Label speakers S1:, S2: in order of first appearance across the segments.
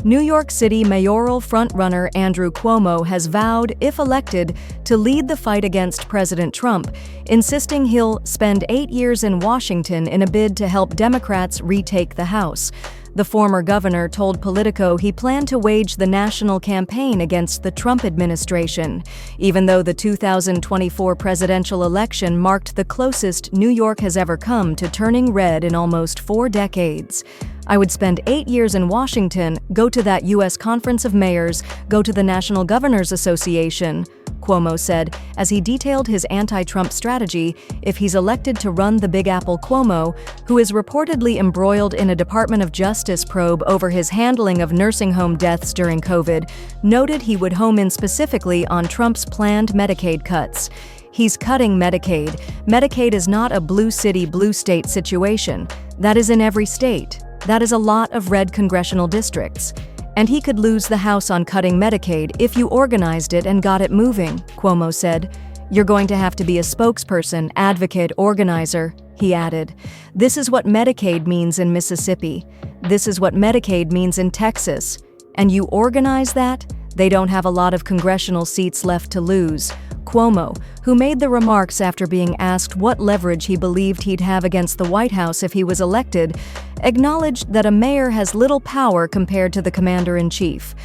S1: New York City mayoral frontrunner Andrew Cuomo has vowed, if elected, to lead the fight against President Trump, insisting he'll spend 8 years in Washington in a bid to help Democrats retake the House. The former governor told Politico he planned to wage the national campaign against the Trump administration, even though the 2024 presidential election marked the closest New York has ever come to turning red in almost 4 decades. "I would spend 8 years in Washington, go to that U.S. Conference of Mayors, go to the National Governors Association," Cuomo said, as he detailed his anti-Trump strategy if he's elected to run the Big Apple.Cuomo, who is reportedly embroiled in a Department of Justice probe over his handling of nursing home deaths during COVID, noted he would home in specifically on Trump's planned Medicaid cuts. "He's cutting Medicaid. Medicaid is not a blue city, blue state situation. That is in every state. That is a lot of red congressional districts. And he could lose the House on cutting Medicaid if you organized it and got it moving," Cuomo said. "You're going to have to be a spokesperson, advocate, organizer," he added. "This is what Medicaid means in Mississippi. This is what Medicaid means in Texas. And you organize that? They don't have a lot of congressional seats left to lose." Cuomo, who made the remarks after being asked what leverage he believed he'd have against the White House if he was elected, acknowledged that a mayor has little power compared to the commander-in-chief.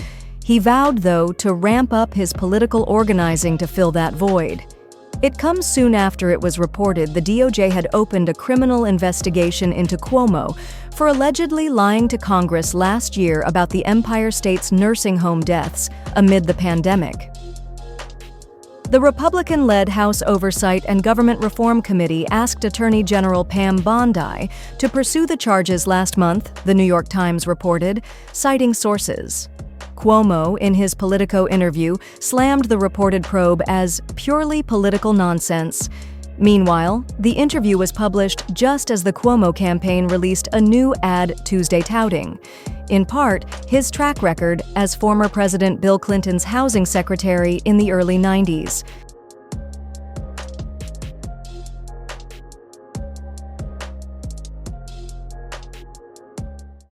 S1: He vowed, though, to ramp up his political organizing to fill that void. It comes soon after it was reported the DOJ had opened a criminal investigation into Cuomo for allegedly lying to Congress last year about the Empire State's nursing home deaths amid the pandemic. The Republican-led House Oversight and Government Reform Committee asked Attorney General Pam Bondi to pursue the charges last month, the New York Times reported, citing sources. Cuomo, in his Politico interview, slammed the reported probe as purely political nonsense. Meanwhile, the interview was published just as the Cuomo campaign released a new ad Tuesday touting, in part, his track record as former President Bill Clinton's housing secretary in the early 90s.